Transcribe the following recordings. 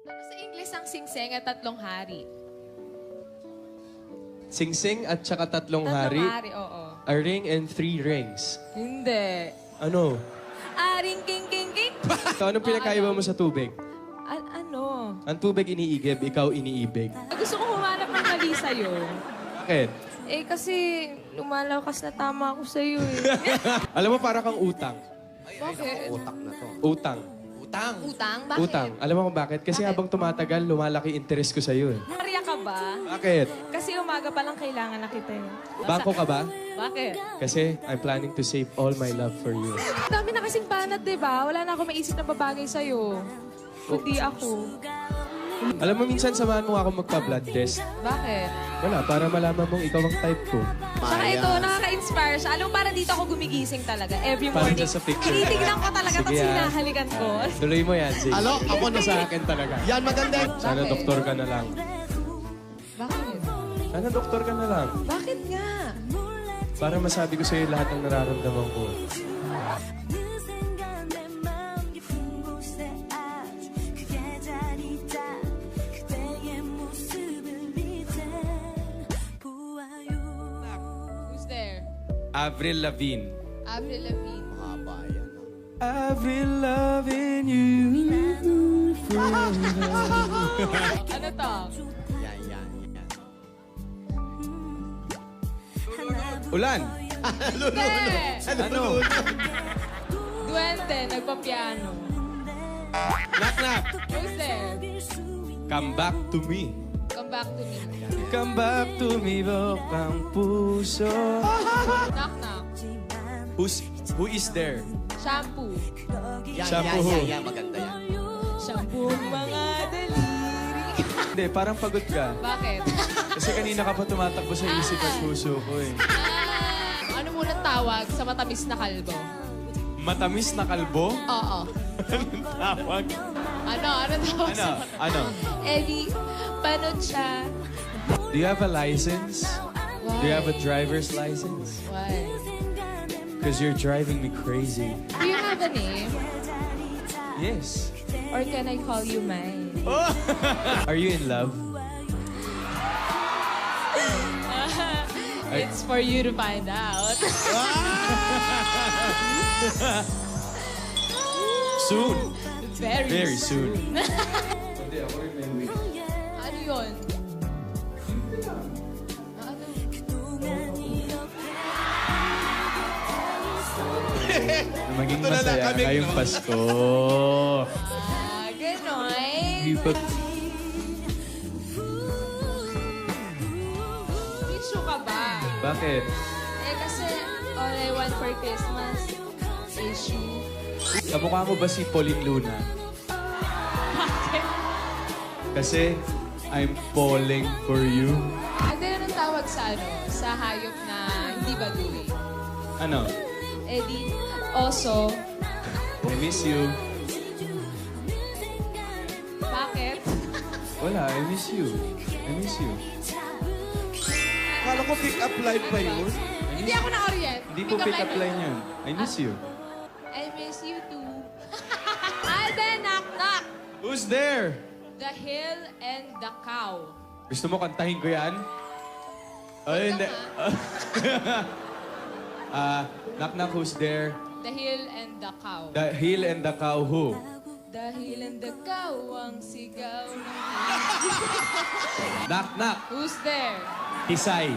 Ano sa English ang singseng at tatlong hari? Singsing at saka tatlong Tatlong hari. hari, oo. A ring and 3 rings. Hindi. Ano? Aring king king king. So, anong pinakaiba mo sa tubig? Ano? Ang tubig iniigib, ikaw iniibig. Gusto ko humanap ng mali sa'yo. Bakit? Eh, kasi lumalakas na tama ako sa'yo eh. Alam mo, para kang utang. Bakit? Utak na to. Utang. Utang. Utang? Bakit? Utang. Alam mo kung bakit? Kasi habang tumatagal, lumalaki interest ko sa'yo eh. Maria ka ba? Bakit? Kasi umaga pa lang kailangan na kita eh. Bangko ka ba? Bakit? Kasi I'm planning to save all my love for you. Dami na kasing banat, di ba? Wala na ako maisip na babagay sa'yo. Kundi ako. Alam mo, minsan samahan mo ako magpa-blood test. Bakit? Wala, para malaman mong ikaw ang type ko. Saka ito, nakaka-inspire siya. Alam mo, parang dito ako gumigising talaga. Every Parang morning. dyan sa picture. Tinitignan ko talaga, Sige, tapos ah. hinahalikan ko. Tuloy mo yan, Zig. Alo, ako na sa akin talaga. Yan, maganda. Sana Bakit? doktor ka na lang. Bakit? Sana doktor ka na lang. Bakit nga? Para masabi ko sa'yo lahat ng nararamdaman ko. Who's there? Avril Lavigne. Avril Lavigne. Haba yan. Avril loving you. Ano to? Yan, yan, yan. Ulan. Hindi! Ano? Duwende, nagpa-piano. Knock knock. Who's there? Come back to me. Come back to me. Come back to me, bokang puso. Knock knock. Who is there? Shampoo. Yan, Shampoo. yan, yan, yan. Maganda yan. Shampoo ang mga daliri. Hindi, parang pagod ka. Bakit? Kasi kanina ka pa tumatakbo sa isip at puso ko eh. Ano muna tawag sa matamis na kalbo? Matamis na kalbo? Oo. Anong tawag? Ano tawag Ano? sa Ano? Eddie, panood siya. Do you have a license? Why? Do you have a driver's license? Why? Because you're driving me crazy. Do you have a name? Yes. Or can I call you mine? Are you in love? It's for you to find out. Soon. Very Very soon. Ano yun? Ano? Maging Ito na lang masaya kami, ngayong no? Pasko. Ganon. Tissue ka ba? Bakit? Eh kasi all I want for Christmas is you. Kamukha mo ba si Pauline Luna? Bakit? Kasi I'm falling for you. Ang ganun ang tawag sa sa hayop na hindi baduy. Ano? Eh di, oso. I miss you. Bakit? Wala, I miss you. I miss you. Akala ko pick up line pa yun. Hindi ako na-orient. Hindi po pick up line yun. I miss you. I miss you too. Then, knock knock. Who's there? The hill and the cow. Gusto mo kantahin ko yan? Ay, hindi. Knock knock, who's there? The hill and the cow. The hill and the cow who? The hill and the cow ang sigaw ng Knock knock. Who's there? Tisay.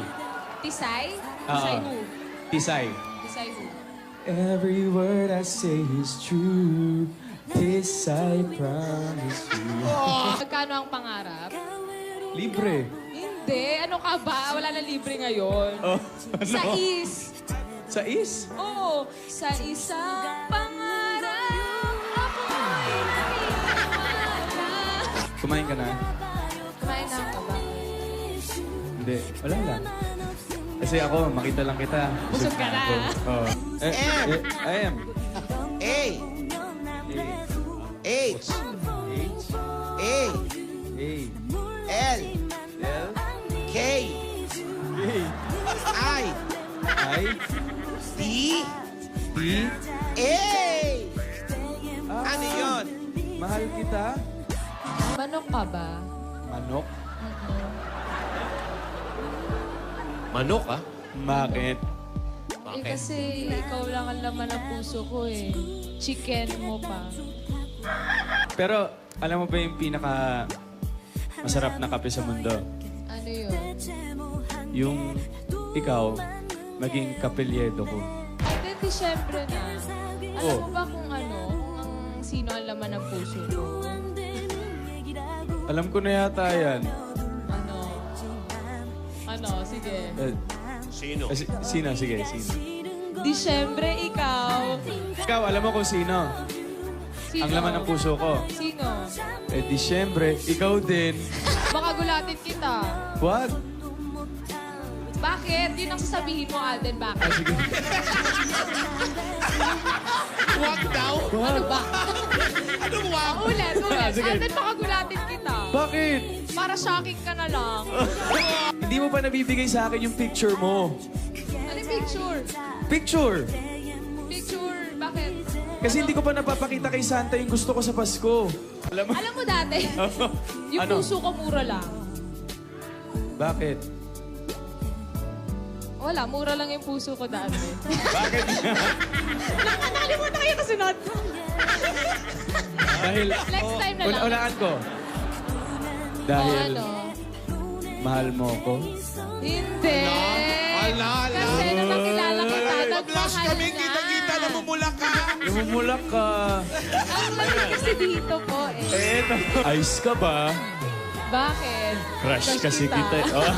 Tisay? Oo. Tisay who? Tisay. Tisay who? Every word I say is true. This I promise you. Magkano ang pangarap? Libre. Hindi. Ano ka ba? Wala na libre ngayon. Oh, Sa ano? is. Sa is? Oo. Sa isang pangarap, ako'y naniniwala. Kumain ka na? Kumain na ka ba? Hindi. Wala lang. Kasi ako, makita lang kita. Busog ka na. Oh. M. A. H. A. A. L. L. K. I. I. D. T. A. Ano yun? Mahal kita. Manok ka ba? Manok? Manok, ah? Bakit? Eh kasi ikaw lang ang laman ng puso ko eh. Chicken mo pa. Pero, alam mo ba yung pinaka masarap na kape sa mundo? Ano yun? Yung ikaw, maging kapelyedo ko. Ay, di syempre na. Alam Oh. mo ba kung ano? Kung ang sino ang laman ng puso ko? Alam ko na yata yan. Ano? Ano? Sige. Sino? Sino? Sige, sino? Di syempre ikaw. Ikaw, alam mo kung sino? Sino? Ang laman ng puso ko. Sino? Eh di syempre, ikaw din. Baka gulatin kita. What? Bakit? Yun ang sasabihin mo, Alden. Bakit? Sige. Wag daw? Ano ba? Ano wag? Ulit. Sige. Alden, baka gulatin kita. Bakit? Para shocking ka na lang. Hindi mo pa nabibigay sa akin yung picture mo. Ano yung picture? Picture! Picture, bakit? Kasi hindi ko pa napapakita kay Santa yung gusto ko sa Pasko. Alam mo? Alam mo dati, yung Ano? puso ko mura lang. Bakit? Wala, mura lang yung puso ko dati. Bakit? Nakalimutan kayo kasunod. Dahil... Next time na lang. Ulaan ko. Dahil O, ano? mahal mo ko. Hindi. Ala. Kasi nung nakilala kita, Pag-flash nagmahal kami, na. kita-kita na mumula ka. Namumulak ka. Ang lagi kasi dito po eh. Eh, ayos ka ba? Bakit? Crush kasi kita. Oh.